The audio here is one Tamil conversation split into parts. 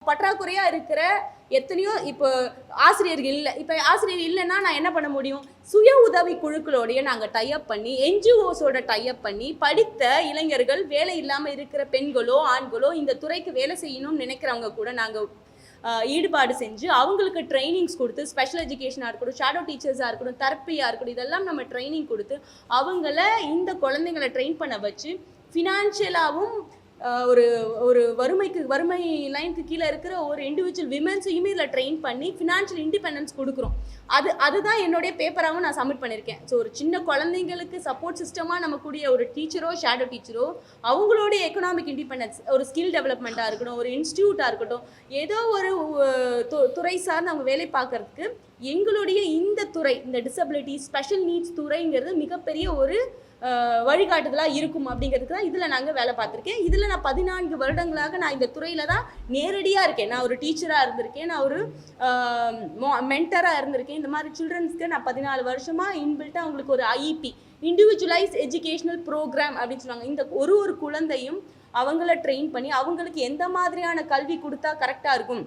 பற்றாக்குறையாக இருக்கிற எத்தனையோ இப்போ ஆசிரியர்கள் இல்லை. இப்போ ஆசிரியர் இல்லைன்னா நான் என்ன பண்ண முடியும்? சுய உதவி குழுக்களோடைய நாங்கள் டைப் பண்ணி, என்ஜிஓஸோட டைப் பண்ணி, படித்த இளைஞர்கள், வேலை இல்லாமல் இருக்கிற பெண்களோ ஆண்களோ இந்த துறைக்கு வேலை செய்யணும்னு நினைக்கிறவங்க கூட நாங்கள் ஈடுபாடு செஞ்சு அவங்களுக்கு ட்ரைனிங்ஸ் கொடுத்து, ஸ்பெஷல் எஜுகேஷனாக இருக்கட்டும், ஷேடோ டீச்சர்ஸாக இருக்கட்டும், தெரப்பியாக இருக்கட்டும், இதெல்லாம் நம்ம ட்ரைனிங் கொடுத்து அவங்கள இந்த குழந்தைங்களை ட்ரெயின் பண்ண வச்சு ஃபினான்ஷியலாகவும் ஒரு ஒரு வறுமை லைனுக்கு கீழே இருக்கிற ஒரு இண்டிவிஜுவல் விமென்ஸையுமே இதில் ட்ரெயின் பண்ணி ஃபினான்ஷியல் இண்டிபெண்டன்ஸ் கொடுக்குறோம். அதுதான் என்னுடைய பேப்பராகவும் நான் சப்மிட் பண்ணியிருக்கேன். ஸோ ஒரு சின்ன குழந்தைங்களுக்கு சப்போர்ட் சிஸ்டமாக நம்ம கூடிய ஒரு டீச்சரோ ஷேடோ டீச்சரோ அவங்களுடைய எக்கனாமிக் இண்டிபெண்டன்ஸ், ஒரு ஸ்கில் டெவலப்மெண்ட்டாக இருக்கட்டும், ஒரு இன்ஸ்டியூட்டாக இருக்கட்டும், ஏதோ ஒரு துறை சார்ந்து அவங்க வேலை பார்க்கறதுக்கு எங்களுடைய இந்த துறை, இந்த டிசபிலிட்டி ஸ்பெஷல் நீட்ஸ் துறைங்கிறது மிகப்பெரிய ஒரு வழிகாட்டுதலாக இருக்கும் அப்படிங்கிறதுக்கு தான் இதில் நாங்கள் வேலை பார்த்துருக்கேன். இதில் நான் 14 வருடங்களாக நான் இந்த துறையில் தான் நேரடியாக இருக்கேன். நான் ஒரு டீச்சராக இருந்திருக்கேன், நான் ஒரு மென்டராக இருந்திருக்கேன். இந்த மாதிரி சில்ட்ரன்ஸ்க்கு நான் 14 வருஷமாக இன்பில்ட்டாக அவங்களுக்கு ஒரு ஐஇபி, இண்டிவிஜுவலைஸ் எஜுகேஷனல் ப்ரோக்ராம் அப்படின்னு சொல்லுவாங்க. இந்த ஒரு குழந்தையும் அவங்கள ட்ரெயின் பண்ணி அவங்களுக்கு எந்த மாதிரியான கல்வி கொடுத்தா கரெக்டாக இருக்கும்,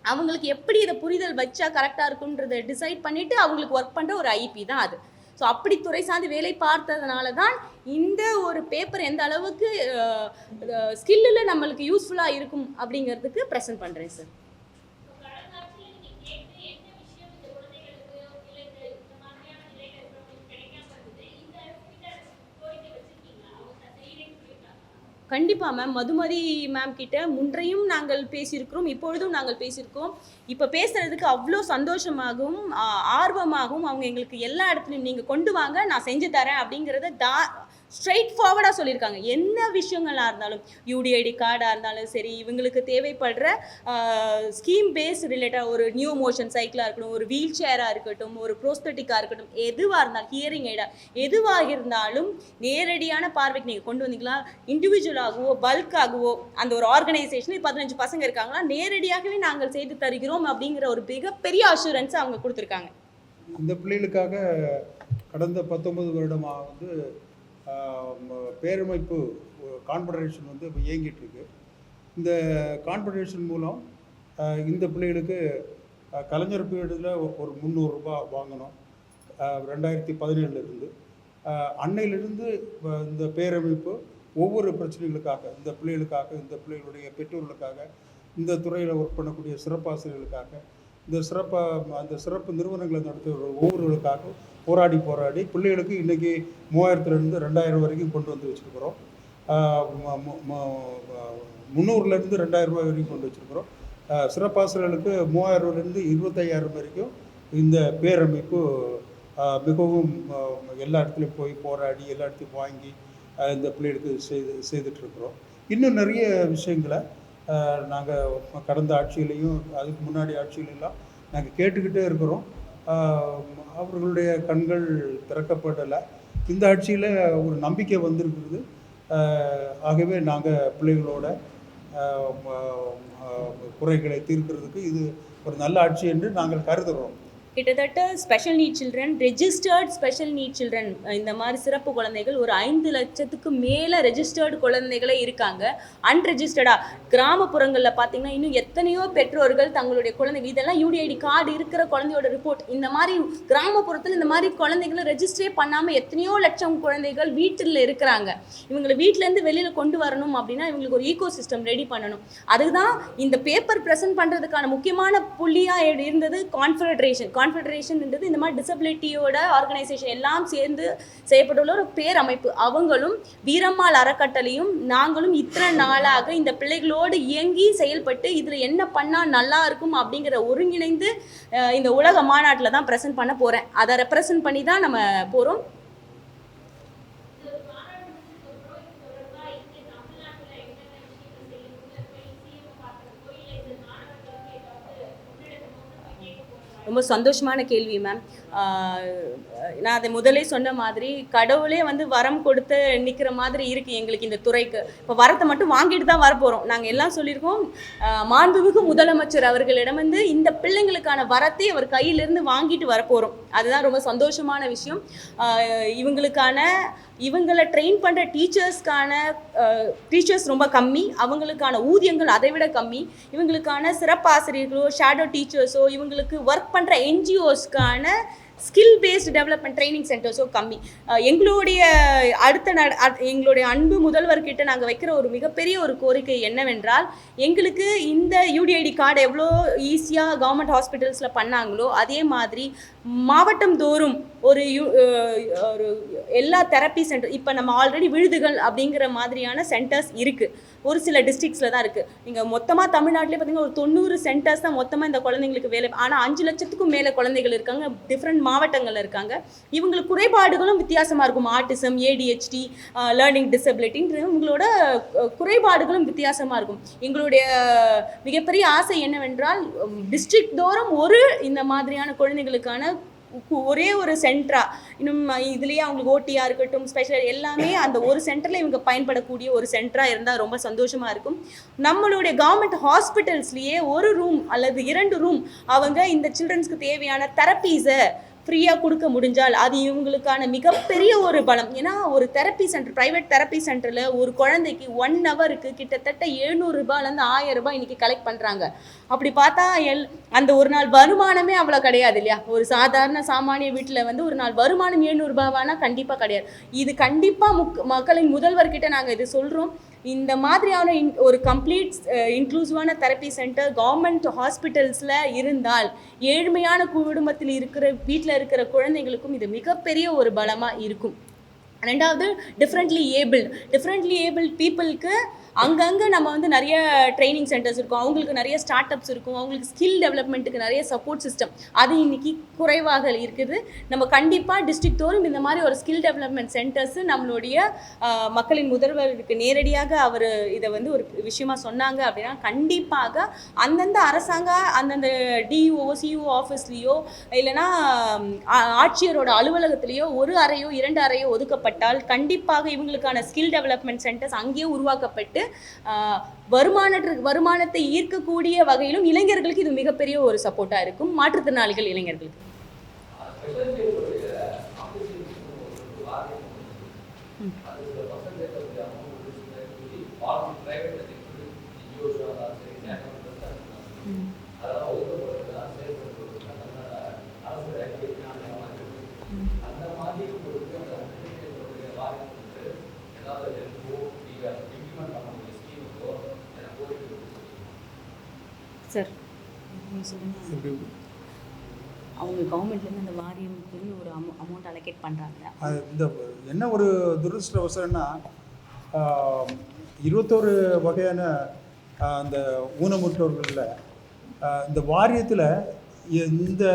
அவங்களுக்கு எப்படி இதை புரிதல் வச்சா கரெக்டாக இருக்குன்றதை டிசைட் பண்ணிவிட்டு அவங்களுக்கு ஒர்க் பண்ணுற ஒரு ஐஇபி தான் அது. ஸோ அப்படி துறை சார்ந்து வேலை பார்த்ததுனால தான் இந்த ஒரு பேப்பர் எந்த அளவுக்கு ஸ்கில்லில் நம்மளுக்கு யூஸ்ஃபுல்லாக இருக்கும் அப்படிங்கிறதுக்கு ப்ரெசென்ட் பண்ணுறேன் சார். கண்டிப்பாக மேம். மதுமதி மேம் கிட்ட முன்றையும் நாங்கள் பேசியிருக்கிறோம், இப்பொழுதும் நாங்கள் பேசியிருக்கோம். இப்போ பேசுகிறதுக்கு அவ்வளோ சந்தோஷமாகவும் ஆர்வமாகவும் அவங்க எங்களுக்கு எல்லா இடத்துலையும் நீங்கள் கொண்டு வாங்க, நான் செஞ்சு தரேன் அப்படிங்கிறத ஸ்ட்ரெயிட் ஃபார்வர்டாக சொல்லியிருக்காங்க. என்ன விஷயங்களாக இருந்தாலும், யூடிஐடி கார்டாக இருந்தாலும் சரி, இவங்களுக்கு தேவைப்படுற ஸ்கீம் பேஸ் ரிலேட்டாக ஒரு நியூ மோஷன் சைக்கிளாக இருக்கட்டும், ஒரு வீல் சேராக இருக்கட்டும், ஒரு ப்ரோஸ்தட்டிக்காக இருக்கட்டும், எதுவாக இருந்தாலும், ஹியரிங் எய்டாக எதுவாக இருந்தாலும் நேரடியான பார்வைக்கு நீங்கள் கொண்டு வந்தீங்களா, இண்டிவிஜுவலாகவோ பல்காகவோ அந்த ஒரு ஆர்கனைசேஷன் 15 பசங்க இருக்காங்களா, நேரடியாகவே நாங்கள் செய்து தருகிறோம் அப்படிங்கிற ஒரு மிகப்பெரிய அஷூரன்ஸ் அவங்க கொடுத்துருக்காங்க. இந்த பிள்ளைகளுக்காக கடந்த 19 வருடமாக வந்து பேரமைப்பு கான்ஃபெடரேஷன் வந்து இப்போ இயங்கிட்டு இருக்கு. இந்த கான்ஃபெடரேஷன் மூலம் இந்த பிள்ளைகளுக்கு கலைஞர் பீரியடில் ஒரு 300 ரூபாய் வாங்கணும் 2017 அன்னையிலிருந்து இந்த பேரமைப்பு ஒவ்வொரு பிரச்சனைகளுக்காக, இந்த பிள்ளைகளுக்காக, இந்த பிள்ளைகளுடைய பெற்றோர்களுக்காக, இந்த துறையில் ஒர்க் பண்ணக்கூடிய சிறப்பாசிரியர்களுக்காக, அந்த சிறப்பு நிறுவனங்களை நடத்துகிற ஒவ்வொருவர்களுக்காக போராடி பிள்ளைகளுக்கு இன்றைக்கி 3000லேருந்து 2000 வரைக்கும் கொண்டு வந்து வச்சுருக்கிறோம். 300லேருந்து 2000 ரூபாய் வரைக்கும் கொண்டு வச்சுருக்கிறோம். சிறப்பாசிரியர்களுக்கு 3000லேருந்து 25,000 வரைக்கும் இந்த பேரமைப்பு மிகவும் எல்லா இடத்துலையும் போய் போராடி எல்லா இடத்தையும் வாங்கி இந்த பிள்ளைகளுக்கு செய்துட்ருக்குறோம். இன்னும் நிறைய விஷயங்களை நாங்கள் கடந்த ஆட்சியிலையும் அதுக்கு முன்னாடி ஆட்சியிலெல்லாம் நாங்கள் கேட்டுக்கிட்டே இருக்கிறோம். அவர்களுடைய கண்கள் திறக்கப்படலை. இந்த ஆட்சியில் ஒரு நம்பிக்கை வந்திருக்கிறது. ஆகவே நாங்கள் பிள்ளைகளோட குறைகளை தீர்க்கிறதுக்கு இது ஒரு நல்ல ஆட்சி என்று நாங்கள் கருதுகிறோம். கிட்டத்தட்ட special need children, registered special need children, இந்த மாதிரி சிறப்பு குழந்தைகள் ஒரு 5 லட்சத்துக்கு மேலே ரெஜிஸ்டர்டு குழந்தைகளே இருக்காங்க. அன்ரெஜிஸ்டர்டாக கிராமப்புறங்களில் பார்த்தீங்கன்னா இன்னும் எத்தனையோ பெற்றோர்கள் தங்களுடைய குழந்தைகள், இதெல்லாம் யூடிஐடி கார்டு இருக்கிற குழந்தையோட ரிப்போர்ட், இந்த மாதிரி கிராமப்புறத்தில் இந்த மாதிரி குழந்தைகளை ரெஜிஸ்டரே பண்ணாமல் எத்தனையோ லட்சம் குழந்தைகள் வீட்டில் இருக்கிறாங்க. இவங்களை வீட்டிலேருந்து வெளியில் கொண்டு வரணும் அப்படின்னா இவங்களுக்கு ஒரு ஈகோ சிஸ்டம் ரெடி பண்ணணும். அதுதான் இந்த பேப்பர் ப்ரெசென்ட் பண்ணுறதுக்கான முக்கியமான புள்ளியாக இருந்தது கான்ஃபெடரேஷன்ன்றது. இந்த மாதிரி டிசபிலிட்டியோட ஆர்கனைசேஷன் எல்லாம் சேர்ந்து செய்யப்பட்டுள்ள ஒரு பேரமைப்பு. அவங்களும் வீரம்மாள் அறக்கட்டளையும் நாங்களும் இத்தனை நாளாக இந்த பிள்ளைகளோடு இயங்கி செயல்பட்டு இதில் என்ன பண்ணால் நல்லா இருக்கும் அப்படிங்கிற ஒருங்கிணைந்து இந்த உலக மாநாட்டில் தான் ப்ரெசென்ட் பண்ண போகிறேன். அதை ரெப்ரசன்ட் பண்ணி தான் நம்ம போகிறோம். ரொம்ப சந்தோஷமான கேள்வி மேம். நான் அதை முதலே சொன்ன மாதிரி கடவுளே வந்து வரம் கொடுத்து நிற்கிற மாதிரி இருக்குது எங்களுக்கு இந்த துறைக்கு. இப்போ வரத்தை மட்டும் வாங்கிட்டு தான் வரப்போகிறோம். நாங்கள் எல்லாம் சொல்லியிருக்கோம், மாண்புமிகு முதலமைச்சர் அவர்களிடம் வந்து இந்த பிள்ளைங்களுக்கான வரத்தை அவர் கையிலிருந்து வாங்கிட்டு வரப்போகிறோம். அதுதான் ரொம்ப சந்தோஷமான விஷயம். இவங்களை ட்ரெயின் பண்ணுற டீச்சர்ஸ் ரொம்ப கம்மி, அவங்களுக்கான ஊதியங்கள் அதை விட கம்மி. இவங்களுக்கான சிறப்பாசிரியர்களோ ஷேடோ டீச்சர்ஸோ இவங்களுக்கு ஒர்க் பண்ணுற என்ஜிஓஸ்க்கான ஸ்கில் பேஸ்டு டெவலப்மெண்ட் ட்ரைனிங் சென்டர்ஸோ கம்மி. எங்களுடைய எங்களுடைய அன்பு முதல்வர்கிட்ட நாங்கள் வைக்கிற ஒரு மிகப்பெரிய ஒரு கோரிக்கை என்னவென்றால், எங்களுக்கு இந்த யூடிஐடி கார்டு எவ்வளோ ஈஸியாக கவர்மெண்ட் ஹாஸ்பிட்டல்ஸில் பண்ணாங்களோ அதே மாதிரி மாவட்டம் தோறும் ஒரு எல்லா தெரப்பி சென்டர், இப்போ நம்ம ஆல்ரெடி விழுதுகள் அப்படிங்கிற மாதிரியான சென்டர்ஸ் இருக்குது, ஒரு சில டிஸ்ட்ரிக்ஸில் தான் இருக்குது. நீங்கள் மொத்தமாக தமிழ்நாட்டிலே பார்த்தீங்கன்னா ஒரு 90 சென்டர்ஸ் தான் மொத்தமாக இந்த குழந்தைங்களுக்கு வேலை. ஆனால் 5 லட்சத்துக்கும் மேலே குழந்தைகள் இருக்காங்க, டிஃப்ரெண்ட் மாவட்டங்களில் இருக்காங்க. இவங்களுக்கு குறைபாடுகளும் வித்தியாசமாக இருக்கும். ஆட்டிசம், ஏடிஹெச்டி, லேர்னிங் டிசபிலிட்டின்ற இவங்களோட குறைபாடுகளும் வித்தியாசமாக இருக்கும். எங்களுடைய மிகப்பெரிய ஆசை என்னவென்றால், டிஸ்ட்ரிக்ட் தோறும் இந்த மாதிரியான குழந்தைகளுக்கான ஒரே ஒரு சென்டரா, இன்னும் இதுலேயே அவங்களுக்கு ஓட்டியாக இருக்கட்டும், ஸ்பெஷல் எல்லாமே அந்த ஒரு சென்டரில் இவங்க பயன்படக்கூடிய ஒரு சென்டராக இருந்தால் ரொம்ப சந்தோஷமாக இருக்கும். நம்மளுடைய கவர்மெண்ட் ஹாஸ்பிட்டல்ஸ்லேயே ஒரு ரூம் அல்லது 2 ரூம் அவங்க இந்த சில்ட்ரன்ஸ்க்கு தேவையான தெரப்பீஸை ஃப்ரீயாக கொடுக்க முடிஞ்சால் அது இவங்களுக்கான மிகப்பெரிய ஒரு பலம். ஏன்னா ஒரு தெரப்பி சென்டர், ப்ரைவேட் தெரப்பி சென்டரில் ஒரு குழந்தைக்கு 1 ஹவருக்கு கிட்டத்தட்ட 700 ரூபாயிலேருந்து 1000 ரூபாய் இன்றைக்கி கலெக்ட் பண்ணுறாங்க. அப்படி பார்த்தா அந்த ஒரு நாள் வருமானமே அவ்வளோ கிடையாது இல்லையா? ஒரு சாமானிய வீட்டில் வந்து ஒரு நாள் வருமானம் 700 ரூபாவானா கண்டிப்பாக கிடையாது. இது கண்டிப்பாக மக்களின் முதல்வர்கிட்ட நாங்கள் இது சொல்கிறோம். இந்த மாதிரியான ஒரு கம்ப்ளீட் இன்க்ளூசிவான தெரப்பி சென்டர் கவர்மெண்ட் ஹாஸ்பிட்டல்ஸில் இருந்தால் ஏழ்மையான குடும்பத்தில் வீட்டில் இருக்கிற குழந்தைங்களுக்கும் இது மிகப்பெரிய ஒரு பலமாக இருக்கும். ரெண்டாவது, டிஃப்ரெண்ட்லி ஏபிள்ட் பீப்புளுக்கு அங்கங்கே நம்ம வந்து நிறைய ட்ரைனிங் சென்டர்ஸ் இருக்கும், அவங்களுக்கு நிறைய ஸ்டார்ட் அப்ஸ் இருக்கும், அவங்களுக்கு ஸ்கில் டெவலப்மெண்ட்டுக்கு நிறைய சப்போர்ட் சிஸ்டம் அது இன்றைக்கி குறைவாக இருக்குது. நம்ம கண்டிப்பாக டிஸ்ட்ரிக்ட் தோறும் இந்த மாதிரி ஒரு ஸ்கில் டெவலப்மெண்ட் சென்டர்ஸு நம்மளுடைய மக்களின் முதல்வருக்கு நேரடியாக அவர் இதை வந்து ஒரு விஷயமா சொன்னாங்க அப்படின்னா கண்டிப்பாக அந்தந்த அந்தந்த டிஇஓ சிஇஓ ஆஃபீஸ்லேயோ இல்லைனா ஆட்சியரோட அலுவலகத்திலேயோ 1 அறையோ 2 அறையோ ஒதுக்கப்பட்டால் கண்டிப்பாக இவங்களுக்கான ஸ்கில் டெவலப்மெண்ட் சென்டர்ஸ் அங்கேயே உருவாக்கப்பட்டு வருமானத்தை ஈர்க்கக்கூடிய வகையிலும் இளைஞர்களுக்கு இது மிகப்பெரிய ஒரு சப்போர்ட்டா இருக்கும். மாற்றுத்திறனாளிகள் இளைஞர்களுக்கு சார் அவங்க கவர்மெண்ட்லேருந்து அந்த வாரியத்துக்கு ஒரு அமௌண்ட் அலோகேட் பண்ணுறாங்க. இந்த என்ன ஒரு துரதிருஷ்டவசம்னா 21 வகையான அந்த ஊனமுற்றோர்களில் இந்த வாரியத்தில் இந்த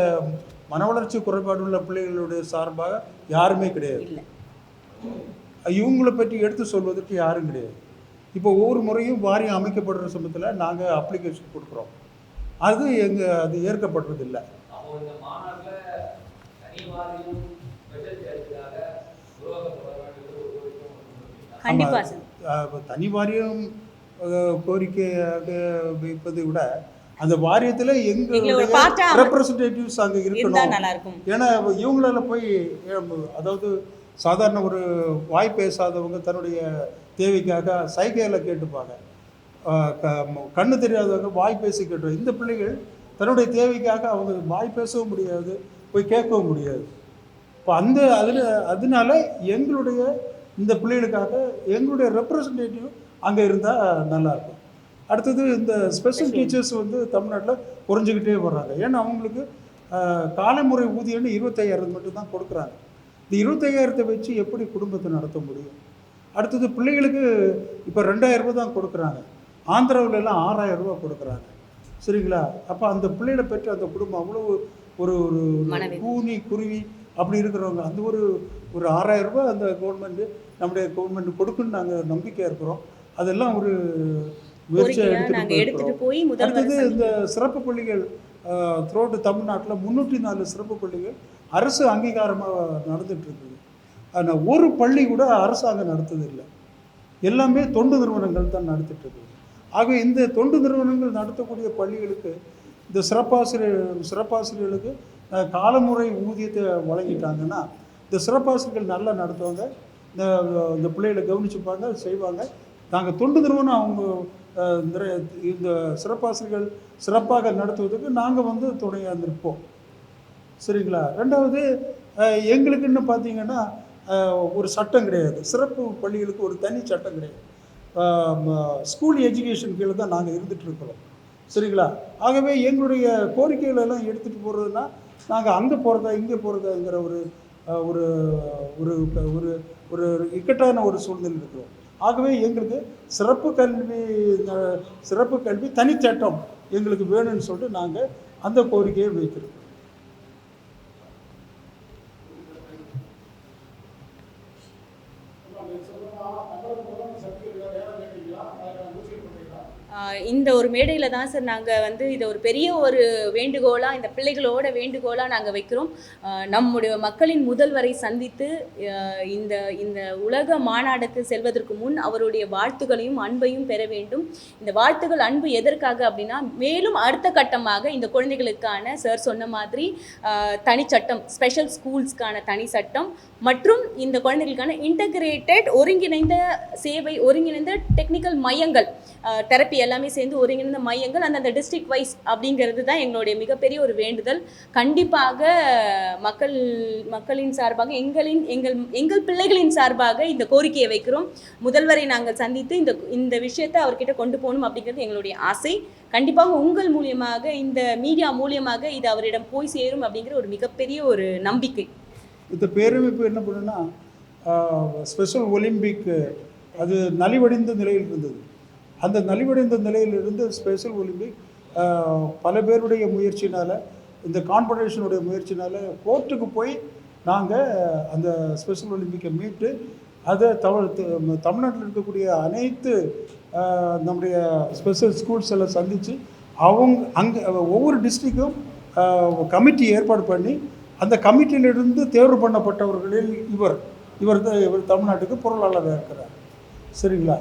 மன வளர்ச்சி குறைபாடுள்ள பிள்ளைகளுடைய சார்பாக யாருமே கிடையாது. இவங்களை பற்றி எடுத்து சொல்வதற்கு யாரும் கிடையாது. இப்போ ஒவ்வொரு முறையும் வாரியம் அமைக்கப்படுற சமயத்தில் நாங்கள் அப்ளிகேஷன் கொடுக்குறோம், அது ஏற்கப்படுறதில்லை. தனி வாரியம் கோரிக்கையாக வைப்பதை விட அந்த வாரியத்தில் எங்களுடைய ரெப்ரசன்டேட்டிவ்ஸ் அங்கே இருக்கணும். ஏன்னா இவங்களால போய், அதாவது சாதாரண ஒரு வாய் பேசாதவங்க தன்னுடைய தேவைக்காக சைகையில் கேட்டுப்பாங்க, கண்ணு தெரியாதவங்க வாய் பேசி கேட்டுவாங்க. இந்த பிள்ளைகள் தன்னுடைய தேவைக்காக அவங்க வாய் பேசவும் முடியாது, போய் கேட்கவும் முடியாது. இப்போ அதனால எங்களுடைய இந்த பிள்ளைகளுக்காக எங்களுடைய ரெப்ரசன்டேட்டிவ் அங்கே இருந்தால் நல்லாயிருக்கும். அடுத்தது இந்த ஸ்பெஷல் டீச்சர்ஸ் வந்து தமிழ்நாட்டில் குறைஞ்சிக்கிட்டே வர்றாங்க. ஏன்னா அவங்களுக்கு காலமுறை ஊதியம்னு 25,000 மட்டும்தான் கொடுக்குறாங்க. இந்த 25,000 வச்சு எப்படி குடும்பத்தை நடத்த முடியும்? அடுத்தது பிள்ளைகளுக்கு இப்போ 2,000 ரூபா தான் கொடுக்குறாங்க, ஆந்திராவிலலாம் 6,000 ரூபா கொடுக்குறாங்க. சரிங்களா? அப்போ அந்த பிள்ளைகளை பெற்று அந்த குடும்பம் அவ்வளோ ஒரு கூனி குருவி அப்படி இருக்கிறவங்க அந்த ஒரு 6,000 ரூபா அந்த நம்முடைய கவர்மெண்ட் கொடுக்குன்னு நாங்கள் நம்பிக்கையாக இருக்கிறோம். அதெல்லாம் ஒரு முயற்சியாக எடுத்துகிட்டு போய் அடுத்தது இந்த சிறப்பு பள்ளிகள் த்ரோட்டு தமிழ்நாட்டில் 304 சிறப்பு பள்ளிகள் அரசு அங்கீகாரமாக நடந்துட்டு இருக்குது. ஆனால் ஒரு பள்ளி கூட அரசாங்கம் நடத்துதில்லை, எல்லாமே தொண்டு நிறுவனங்கள் தான் நடத்திட்டு இருக்குது. ஆகவே இந்த தொண்டு நிறுவனங்கள் நடத்தக்கூடிய பள்ளிகளுக்கு இந்த சிறப்பாசிரியர்களுக்கு காலமுறை ஊதியத்தை வழங்கிட்டாங்கன்னா இந்த சிறப்பாசிரியர்கள் நல்லா நடத்துவாங்க, இந்த பிள்ளைகளை கவனிச்சுப்பாங்க, செய்வாங்க. நாங்கள் தொண்டு நிறுவனம் அவங்க இந்த சிறப்பாசிரியர்கள் சிறப்பாக நடத்துவதற்கு நாங்கள் துணையாக இருப்போம். சரிங்களா? ரெண்டாவது, எங்களுக்குன்னு பார்த்தீங்கன்னா ஒரு சட்டம் கிடையாது, சிறப்பு பள்ளிகளுக்கு ஒரு தனி சட்டம் கிடையாது. ஸ்கூல் எஜுகேஷன் கீழே தான் நாங்கள் இருந்துகிட்ருக்கிறோம். சரிங்களா? ஆகவே எங்களுடைய கோரிக்கைகளெல்லாம் எடுத்துகிட்டு போகிறதுனா நாங்கள் அங்கே போகிறதா இங்கே போகிறதாங்கிற ஒரு ஒரு ஒரு ஒரு ஒரு இக்கட்டான ஒரு சூழ்நிலை இருக்கிறோம். ஆகவே எங்களுக்கு சிறப்பு கல்வி தனிச்சட்டம் எங்களுக்கு வேணும்னு சொல்லிட்டு நாங்கள் அந்த கோரிக்கையை வைக்கிறோம். இந்த ஒரு மேடையில் தான் சார் நாங்கள் இதை ஒரு பெரிய ஒரு வேண்டுகோளாக, இந்த பிள்ளைகளோட வேண்டுகோளாக நாங்கள் வைக்கிறோம். நம்முடைய மக்களின் முதல்வரை சந்தித்து இந்த இந்த உலக மாநாடுக்கு செல்வதற்கு முன் அவருடைய வாழ்த்துக்களையும் அன்பையும் பெற வேண்டும். இந்த வாழ்த்துக்கள் அன்பு எதற்காக அப்படின்னா, மேலும் அடுத்த கட்டமாக இந்த குழந்தைகளுக்கான சார் சொன்ன மாதிரி தனிச்சட்டம், ஸ்பெஷல் ஸ்கூல்ஸ்க்கான தனி சட்டம் மற்றும் இந்த குழந்தைகளுக்கான இன்டகிரேட்டட் ஒருங்கிணைந்த சேவை, ஒருங்கிணைந்த டெக்னிக்கல் மையங்கள், தெரப்பி எல்லாமே சேர்ந்து ஒருங்கிணைந்த மையங்கள் அந்தந்த டிஸ்ட்ரிக்ட் வைஸ் அப்படிங்கிறது தான் எங்களுடைய மிகப்பெரிய ஒரு வேண்டுதல். கண்டிப்பாக மக்களின் சார்பாக எங்கள் பிள்ளைகளின் சார்பாக இந்த கோரிக்கையை வைக்கிறோம். முதல்வரை நாங்கள் சந்தித்து இந்த விஷயத்தை அவர்கிட்ட கொண்டு போகணும் அப்படிங்கிறது எங்களுடைய ஆசை. கண்டிப்பாக உங்கள் மூலியமாக, இந்த மீடியா மூலியமாக இது அவரிடம் போய் சேரும் அப்படிங்கிற ஒரு மிகப்பெரிய ஒரு நம்பிக்கை. இந்த பேரமைப்பு என்ன பண்ணுன்னா, ஸ்பெஷல் ஒலிம்பிக் அது நலிவடைந்த நிலையில் இருந்தது. அந்த நலிவடைந்த நிலையிலிருந்து ஸ்பெஷல் ஒலிம்பிக் பல பேருடைய முயற்சினால், இந்த கான்ஃபெடரேஷனுடைய முயற்சினால் கோர்ட்டுக்கு போய் நாங்கள் அந்த ஸ்பெஷல் ஒலிம்பிக்கை மீட்டு அதை தமிழ்நாட்டில் இருக்கக்கூடிய அனைத்து நம்முடைய ஸ்பெஷல் ஸ்கூல்ஸ் எல்லாம் சந்தித்து அங்கே ஒவ்வொரு டிஸ்ட்ரிக்டும் கமிட்டி ஏற்பாடு பண்ணி அந்த கமிட்டியிலிருந்து தேர்வு பண்ணப்பட்டவர்களில் இவர் தமிழ்நாட்டுக்கு பொருளாளராக இருக்கிறார். சரிங்களா?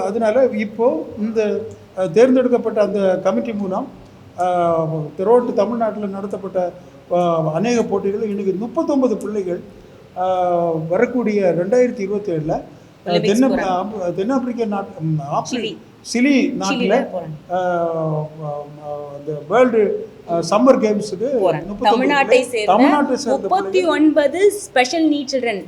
அதனால் இப்போது இந்த தேர்ந்தெடுக்கப்பட்ட அந்த கமிட்டி மூலம் த்ரூஅவுட் தமிழ்நாட்டில் நடத்தப்பட்ட அநேக போட்டிகள் இன்றைக்கி 39 பிள்ளைகள் வரக்கூடிய 2027 தென்னாப்பிரிக்க சிலி நாட்டில் இந்த வேர்ல்டு சம்மர் கேம்ஸுக்கு தமிழ்நாட்டை சேர்ந்த 39 ஸ்பெஷல் நீட் சில்ட்ரன்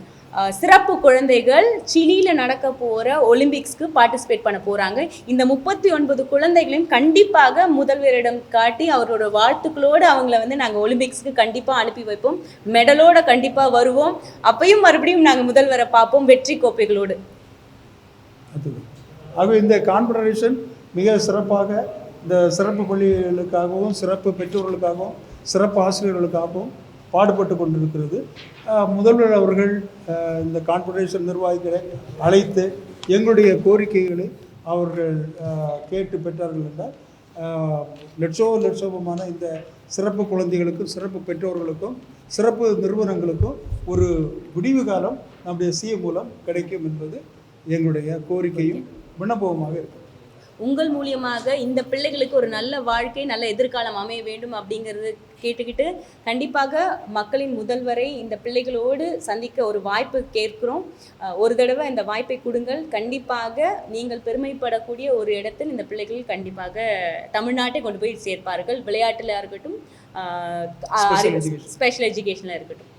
சிறப்பு குழந்தைகள் சிலியில் நடக்க போகிற ஒலிம்பிக்ஸ்க்கு பார்ட்டிசிபேட் பண்ண போகிறாங்க. இந்த 39 குழந்தைகளையும் கண்டிப்பாக முதல்வரிடம் காட்டி அவரோட வாழ்த்துக்களோடு அவங்கள நாங்கள் ஒலிம்பிக்ஸ்க்கு கண்டிப்பாக அனுப்பி வைப்போம். மெடலோடு கண்டிப்பாக வருவோம். அப்பையும் மறுபடியும் நாங்கள் முதல்வரை பார்ப்போம் வெற்றி கோப்பைகளோடு. ஆகவே இந்த கான்ஃபெடரேஷன் மிக சிறப்பாக இந்த சிறப்பு பள்ளிகளுக்காகவும் சிறப்பு பெற்றோர்களுக்காகவும் சிறப்பு ஆசிரியர்களுக்காகவும் பாடுபட்டு கொண்டிருக்கிறது. முதல்வர் அவர்கள் இந்த கான்ஃபெடரேஷன் நிர்வாகிகளை அழைத்து எங்களுடைய கோரிக்கைகளை அவர்கள் கேட்டு பெற்றார்கள் என்றால் லட்சோபமான இந்த சிறப்பு குழந்தைகளுக்கும் சிறப்பு பெற்றோர்களுக்கும் சிறப்பு நிறுவனங்களுக்கும் ஒரு விடிவு காலம் நம்முடைய சிஎம் மூலம் கிடைக்கும் என்பது எங்களுடைய கோரிக்கையும் விண்ணப்பமாக இருக்கும். உங்கள் மூலியமாக இந்த பிள்ளைகளுக்கு ஒரு நல்ல வாழ்க்கை, நல்ல எதிர்காலம் அமைய வேண்டும் அப்படிங்கிறது கேட்டுக்கிட்டு கண்டிப்பாக மக்களின் முதல்வரை இந்த பிள்ளைகளோடு சந்திக்க ஒரு வாய்ப்பு கேட்கிறோம். ஒரு தடவை இந்த வாய்ப்பை கொடுங்கள். கண்டிப்பாக நீங்கள் பெருமைப்படக்கூடிய ஒரு இடத்தில் இந்த பிள்ளைகள் கண்டிப்பாக தமிழ்நாட்டை கொண்டு போய் சேர்ப்பார்கள். விளையாட்டில் இருக்கட்டும், ஸ்பெஷல் எஜுகேஷனில் இருக்கட்டும்.